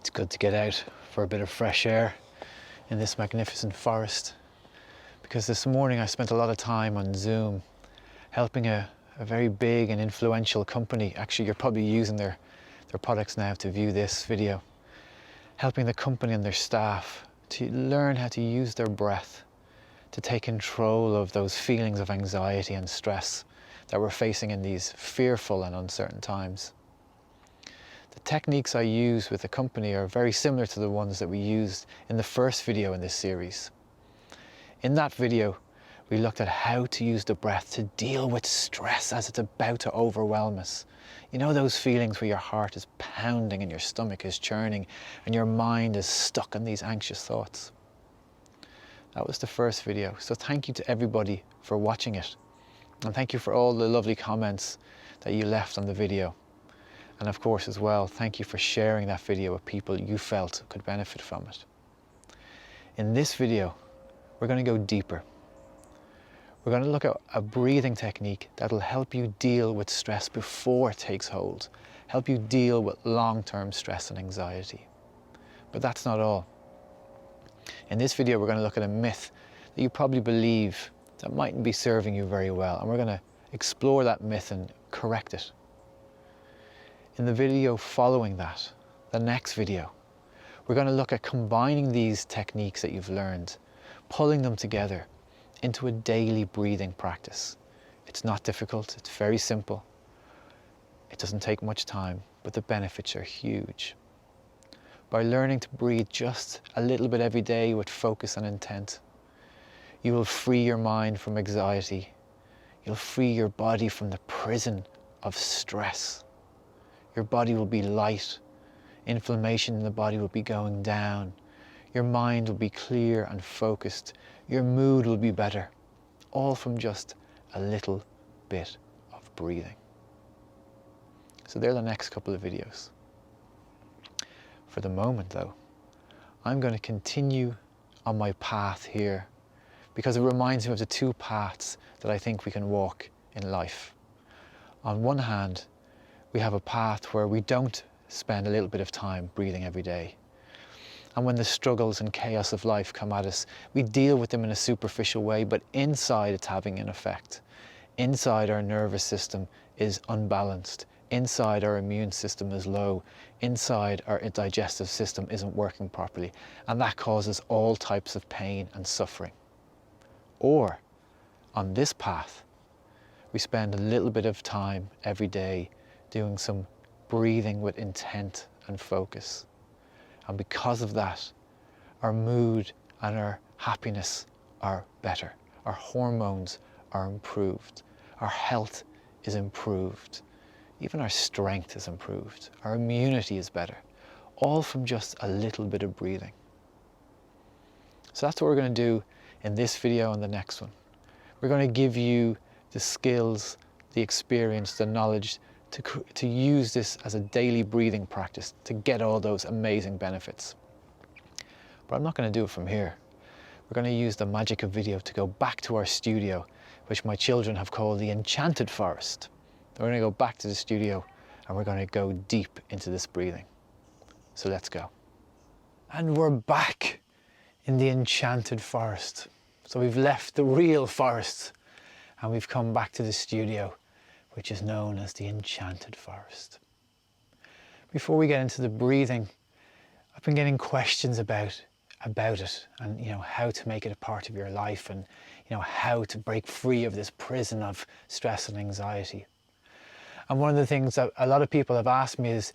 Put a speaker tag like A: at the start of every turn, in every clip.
A: It's good to get out for a bit of fresh air in this magnificent forest, because this morning I spent a lot of time on Zoom helping a very big and influential company. Actually, you're probably using their products now to view this video. Helping the company and their staff to learn how to use their breath to take control of those feelings of anxiety and stress that we're facing in these fearful and uncertain times. The techniques I use with the company are very similar to the ones that we used in the first video in this series. In that video, we looked at how to use the breath to deal with stress as it's about to overwhelm us. You know those feelings where your heart is pounding and your stomach is churning and your mind is stuck on these anxious thoughts? That was the first video, so thank you to everybody for watching it. And thank you for all the lovely comments that you left on the video. And of course as well, thank you for sharing that video with people you felt could benefit from it. In this video, we're going to go deeper. We're going to look at a breathing technique that'll help you deal with stress before it takes hold, help you deal with long-term stress and anxiety. But that's not all. In this video, we're going to look at a myth that you probably believe that mightn't be serving you very well, and we're going to explore that myth and correct it. In the video following that, the next video, we're going to look at combining these techniques that you've learned, pulling them together into a daily breathing practice. It's not difficult, it's very simple. It doesn't take much time, but the benefits are huge. By learning to breathe just a little bit every day with focus and intent, you will free your mind from anxiety. You'll free your body from the prison of stress. Your body will be light. Inflammation in the body will be going down. Your mind will be clear and focused. Your mood will be better. All from just a little bit of breathing. So they're the next couple of videos. For the moment though, I'm going to continue on my path here because it reminds me of the two paths that I think we can walk in life. On one hand, we have a path where we don't spend a little bit of time breathing every day. And when the struggles and chaos of life come at us, we deal with them in a superficial way, but inside it's having an effect. Inside our nervous system is unbalanced. Inside our immune system is low. Inside our digestive system isn't working properly. And that causes all types of pain and suffering. Or, on this path, we spend a little bit of time every day doing some breathing with intent and focus. And because of that, our mood and our happiness are better. Our hormones are improved. Our health is improved. Even our strength is improved. Our immunity is better. All from just a little bit of breathing. So that's what we're going to do in this video and the next one. We're going to give you the skills, the experience, the knowledge to use this as a daily breathing practice to get all those amazing benefits. But I'm not going to do it from here. We're going to use the magic of video to go back to our studio, which my children have called the Enchanted Forest. We're going to go back to the studio and we're going to go deep into this breathing. So let's go. And we're back in the Enchanted Forest. So we've left the real forest and we've come back to the studio, which is known as the Enchanted Forest. Before we get into the breathing, I've been getting questions about it and how to make it a part of your life and how to break free of this prison of stress and anxiety. And one of the things that a lot of people have asked me is,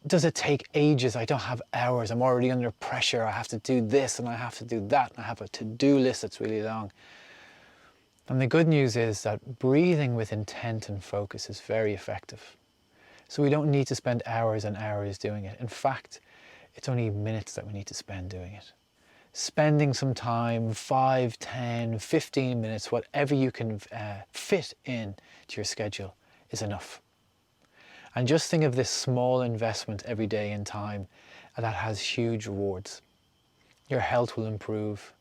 A: does it take ages? I don't have hours. I'm already under pressure. I have to do this and I have to do that. And I have a to-do list that's really long. And the good news is that breathing with intent and focus is very effective. So we don't need to spend hours and hours doing it. In fact, it's only minutes that we need to spend doing it. Spending some time, 5, 10, 15 minutes, whatever you can fit in to your schedule is enough. And just think of this small investment every day in time, and that has huge rewards. Your health will improve.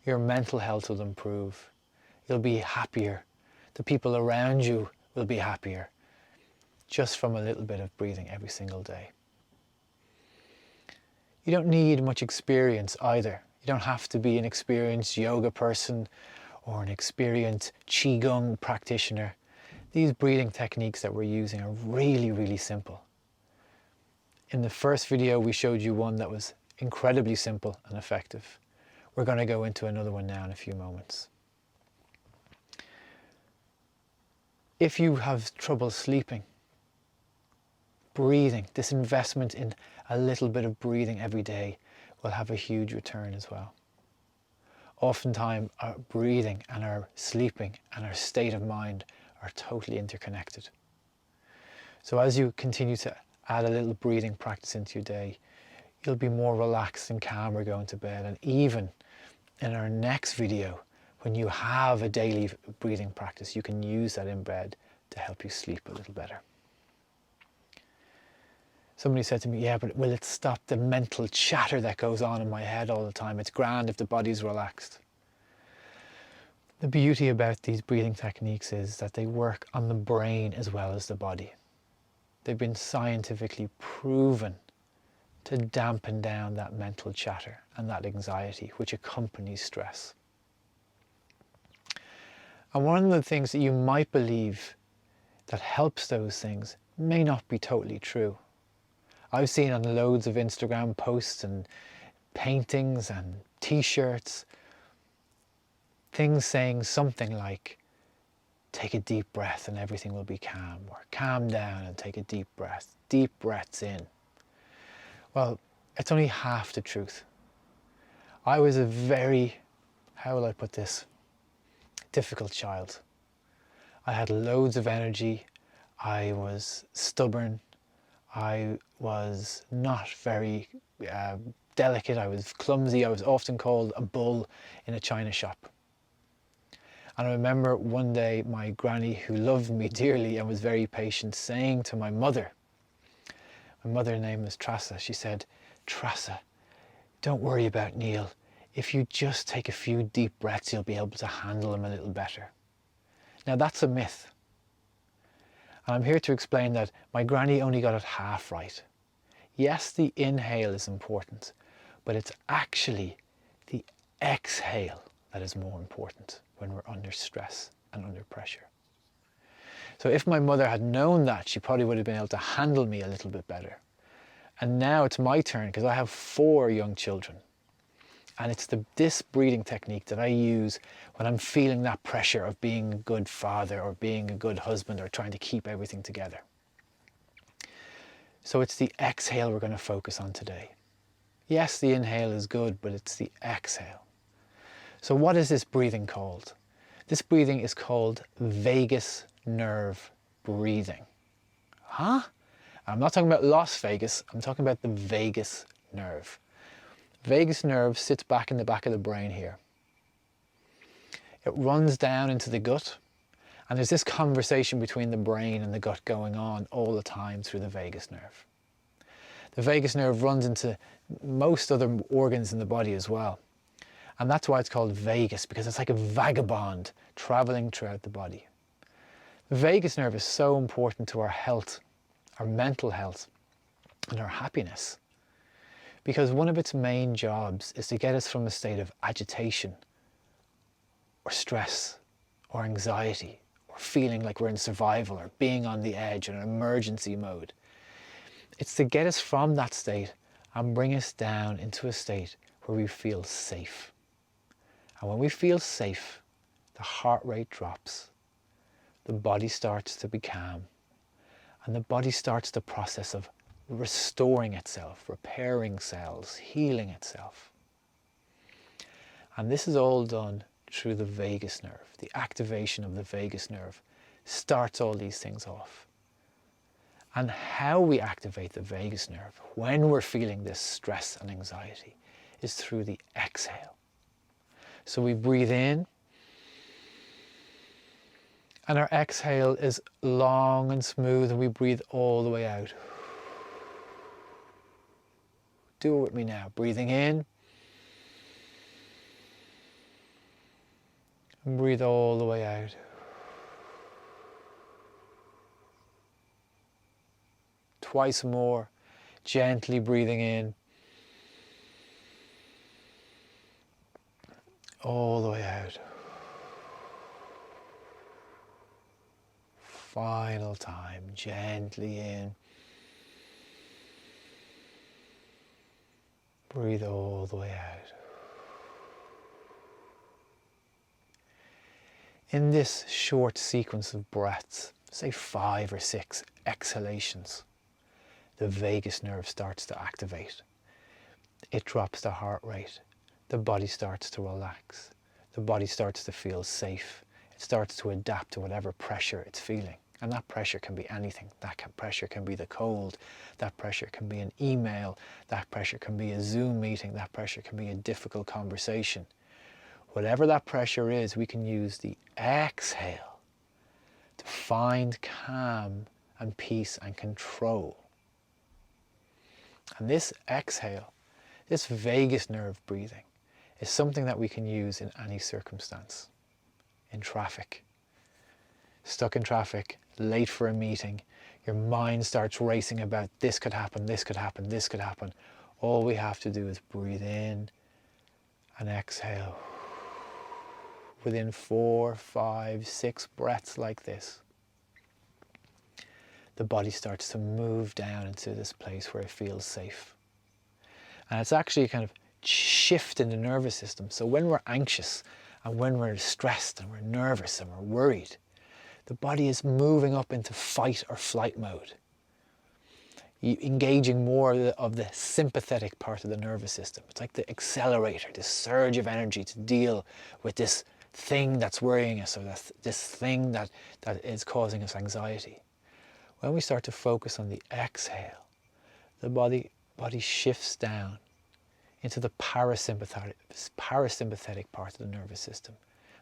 A: Your mental health will improve. You'll be happier. The people around you will be happier. Just from a little bit of breathing every single day. You don't need much experience either. You don't have to be an experienced yoga person or an experienced qigong practitioner. These breathing techniques that we're using are really, really simple. In the first video, we showed you one that was incredibly simple and effective. We're going to go into another one now in a few moments. If you have trouble sleeping, breathing, this investment in a little bit of breathing every day will have a huge return as well. Oftentimes our breathing and our sleeping and our state of mind are totally interconnected. So as you continue to add a little breathing practice into your day, you'll be more relaxed and calmer going to bed. And even in our next video, when you have a daily breathing practice, you can use that in bed to help you sleep a little better. Somebody said to me, yeah, but will it stop the mental chatter that goes on in my head all the time? It's grand if the body's relaxed. The beauty about these breathing techniques is that they work on the brain as well as the body. They've been scientifically proven to dampen down that mental chatter and that anxiety which accompanies stress. And one of the things that you might believe that helps those things may not be totally true. I've seen on loads of Instagram posts and paintings and t-shirts things saying something like, take a deep breath and everything will be calm, or calm down and take a deep breaths in. Well, it's only half the truth. I was a very, how will I put this, difficult child. I had loads of energy, I was stubborn, I was not very delicate, I was clumsy, I was often called a bull in a china shop. And I remember one day my granny, who loved me dearly and was very patient, saying to my mother's name was Trassa, she said, Trassa, don't worry about Neil. If you just take a few deep breaths, you'll be able to handle him a little better. Now that's a myth. And I'm here to explain that my granny only got it half right. Yes, the inhale is important, but it's actually the exhale that is more important when we're under stress and under pressure. So if my mother had known that, she probably would have been able to handle me a little bit better. And now it's my turn because I have 4 young children. And it's this breathing technique that I use when I'm feeling that pressure of being a good father or being a good husband or trying to keep everything together. So it's the exhale we're going to focus on today. Yes, the inhale is good, but it's the exhale. So what is this breathing called? This breathing is called vagus nerve breathing. Huh? I'm not talking about Las Vegas, I'm talking about the vagus nerve. Vagus nerve sits back in the back of the brain here. It runs down into the gut, and there's this conversation between the brain and the gut going on all the time through the vagus nerve. The vagus nerve runs into most other organs in the body as well. And that's why it's called vagus, because it's like a vagabond traveling throughout the body. The vagus nerve is so important to our health, our mental health, and our happiness. Because one of its main jobs is to get us from a state of agitation or stress or anxiety or feeling like we're in survival or being on the edge or in emergency mode. It's to get us from that state and bring us down into a state where we feel safe. And when we feel safe, the heart rate drops, the body starts to be calm, and the body starts the process of restoring itself, repairing cells, healing itself. And this is all done through the vagus nerve. The activation of the vagus nerve starts all these things off. And how we activate the vagus nerve when we're feeling this stress and anxiety is through the exhale. So we breathe in, and our exhale is long and smooth, and we breathe all the way out. Do it with me now. Breathing in. And breathe all the way out. Twice more. Gently breathing in. all the way out. Final time, gently in. Breathe all the way out. In this short sequence of breaths, say 5 or 6 exhalations, the vagus nerve starts to activate. It drops the heart rate. The body starts to relax. The body starts to feel safe. It starts to adapt to whatever pressure it's feeling. And that pressure can be anything. Pressure can be the cold. That pressure can be an email. That pressure can be a Zoom meeting. That pressure can be a difficult conversation. Whatever that pressure is, we can use the exhale to find calm and peace and control. And this exhale, this vagus nerve breathing, is something that we can use in any circumstance. In traffic, stuck in traffic, late for a meeting, your mind starts racing about this could happen, this could happen, this could happen. All we have to do is breathe in and exhale. Within 4, 5, 6 breaths like this, the body starts to move down into this place where it feels safe. And it's actually a kind of shift in the nervous system. So when we're anxious and when we're stressed and we're nervous and we're worried, the body is moving up into fight or flight mode, engaging more of the sympathetic part of the nervous system. It's like the accelerator, this surge of energy to deal with this thing that's worrying us, or this thing that is causing us anxiety. When we start to focus on the exhale, the body shifts down into the parasympathetic part of the nervous system,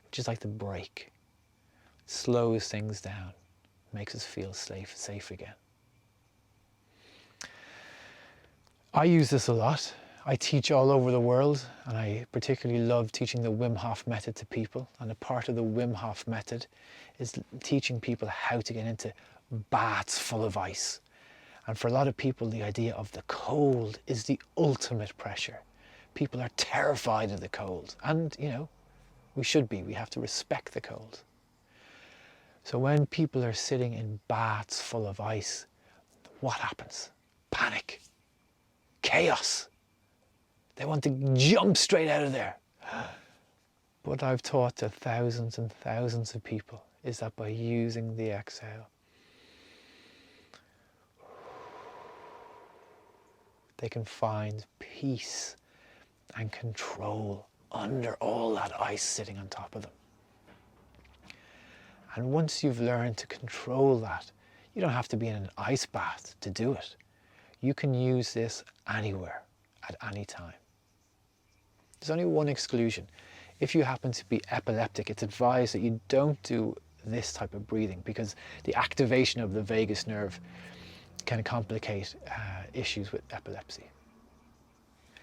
A: which is like the brake. It slows things down, makes us feel safe again. I use this a lot. I teach all over the world, and I particularly love teaching the Wim Hof Method to people. And a part of the Wim Hof Method is teaching people how to get into baths full of ice. And for a lot of people, the idea of the cold is the ultimate pressure. People are terrified of the cold. And, we should be. We have to respect the cold. So when people are sitting in baths full of ice, what happens? Panic. Chaos. They want to jump straight out of there. What I've taught to thousands and thousands of people is that by using the exhale, they can find peace and control under all that ice sitting on top of them. And once you've learned to control that, you don't have to be in an ice bath to do it. You can use this anywhere, at any time. There's only one exclusion. If you happen to be epileptic, it's advised that you don't do this type of breathing, because the activation of the vagus nerve can complicate issues with epilepsy.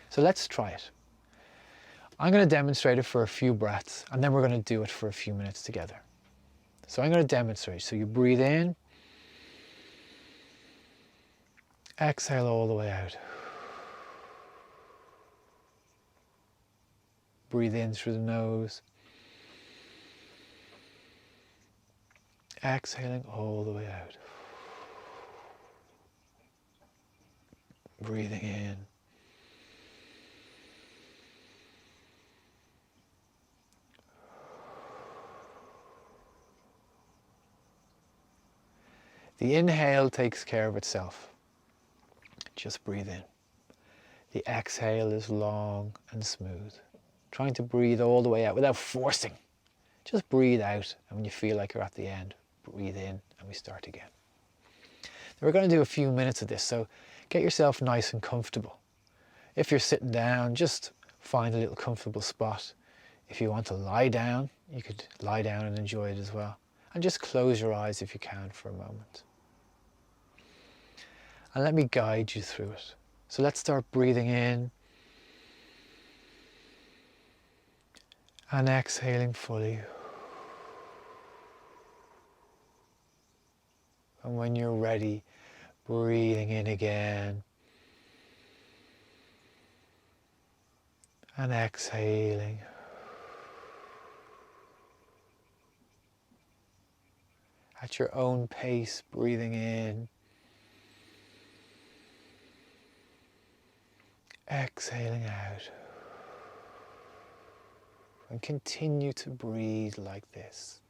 A: So let's try it. I'm going to demonstrate it for a few breaths, and then we're going to do it for a few minutes together. So I'm going to demonstrate. So you breathe in, exhale all the way out. Breathe in through the nose, exhaling all the way out. Breathing in. The inhale takes care of itself. Just breathe in. The exhale is long and smooth. Trying to breathe all the way out without forcing. Just breathe out, and when you feel like you're at the end, breathe in, and we start again. Now we're going to do a few minutes of this, so get yourself nice and comfortable. If you're sitting down, just find a little comfortable spot. If you want to lie down, you could lie down and enjoy it as well. And just close your eyes if you can for a moment. And let me guide you through it. So let's start breathing in and exhaling fully. And when you're ready, breathing in again and exhaling. at your own pace, breathing in, exhaling out, and continue to breathe like this,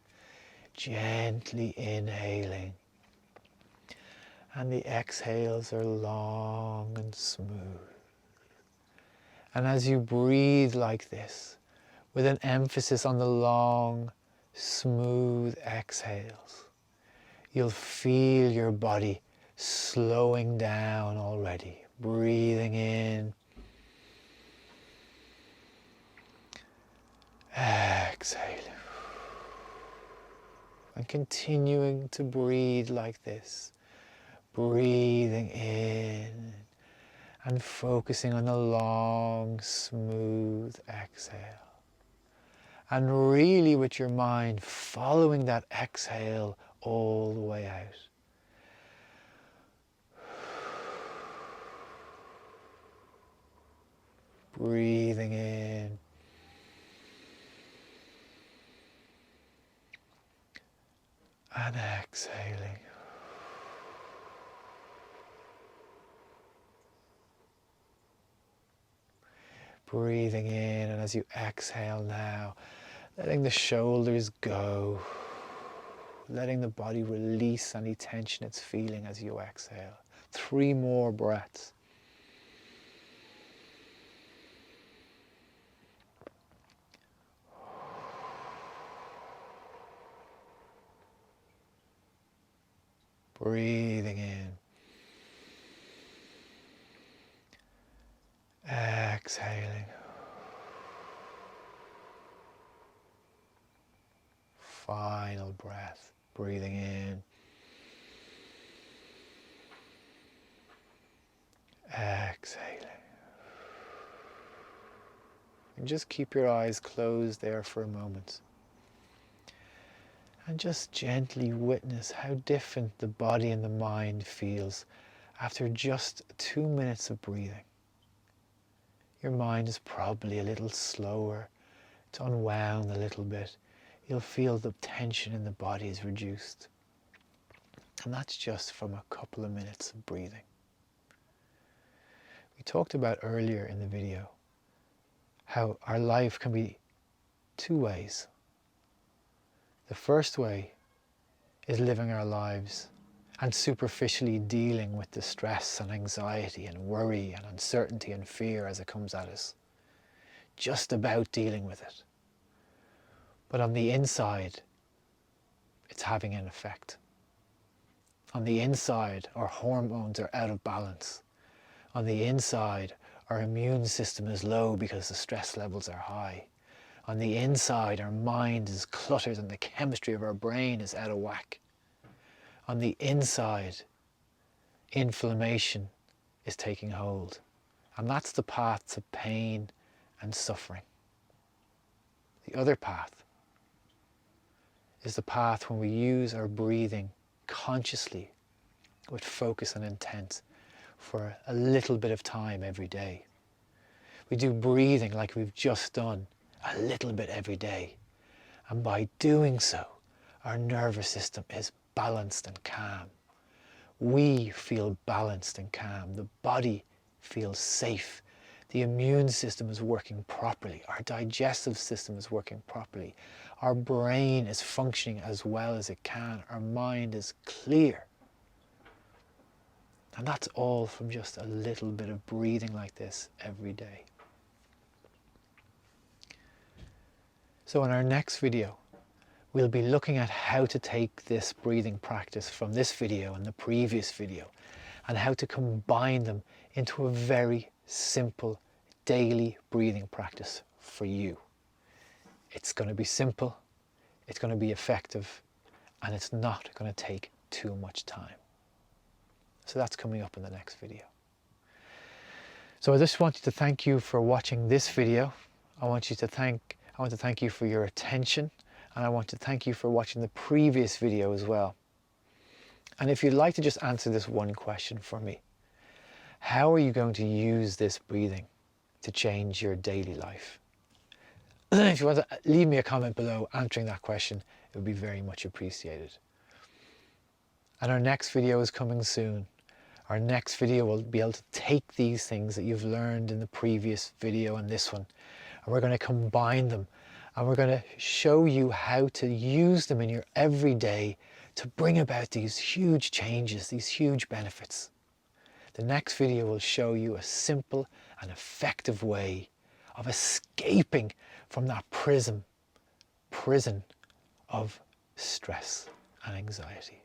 A: gently inhaling, and the exhales are long and smooth. And as you breathe like this, with an emphasis on the long, smooth exhales, you'll feel your body slowing down already. Breathing in, exhaling, and continuing to breathe like this. Breathing in and focusing on the long, smooth exhale. And really with your mind following that exhale all the way out. Breathing in. And exhaling. Breathing in, and as you exhale now, letting the shoulders go, letting the body release any tension it's feeling as you exhale. 3 more breaths. Breathing in. Exhaling. Final breath. Breathing in. Exhaling. And just keep your eyes closed there for a moment. And just gently witness how different the body and the mind feels after just 2 minutes of breathing. Your mind is probably a little slower. It's unwound a little bit. You'll feel the tension in the body is reduced. And that's just from a couple of minutes of breathing. We talked about earlier in the video how our life can be 2 ways. The first way is living our lives and superficially dealing with the stress and anxiety and worry and uncertainty and fear as it comes at us. Just about dealing with it. But on the inside, it's having an effect. On the inside, our hormones are out of balance. On the inside, our immune system is low because the stress levels are high. On the inside, our mind is cluttered and the chemistry of our brain is out of whack. On the inside, inflammation is taking hold. And that's the path to pain and suffering. The other path is the path when we use our breathing consciously with focus and intent for a little bit of time every day. We do breathing like we've just done a little bit every day. And by doing so, our nervous system is balanced and calm. We feel balanced and calm. The body feels safe. The immune system is working properly. Our digestive system is working properly. Our brain is functioning as well as it can. Our mind is clear. And that's all from just a little bit of breathing like this every day. So in our next video, we'll be looking at how to take this breathing practice from this video and the previous video and how to combine them into a very simple daily breathing practice for you. It's going to be simple, it's going to be effective, and it's not going to take too much time. So that's coming up in the next video. So I just wanted to thank you for watching this video. I want to thank you for your attention, and I want to thank you for watching the previous video as well. And if you'd like to just answer this one question for me, how are you going to use this breathing to change your daily life? If you want to leave me a comment below answering that question, it would be very much appreciated. And our next video is coming soon. Our next video will be able to take these things that you've learned in the previous video and this one, and we're going to combine them, and we're going to show you how to use them in your everyday to bring about these huge changes, these huge benefits. The next video will show you a simple and effective way of escaping from that prison of stress and anxiety.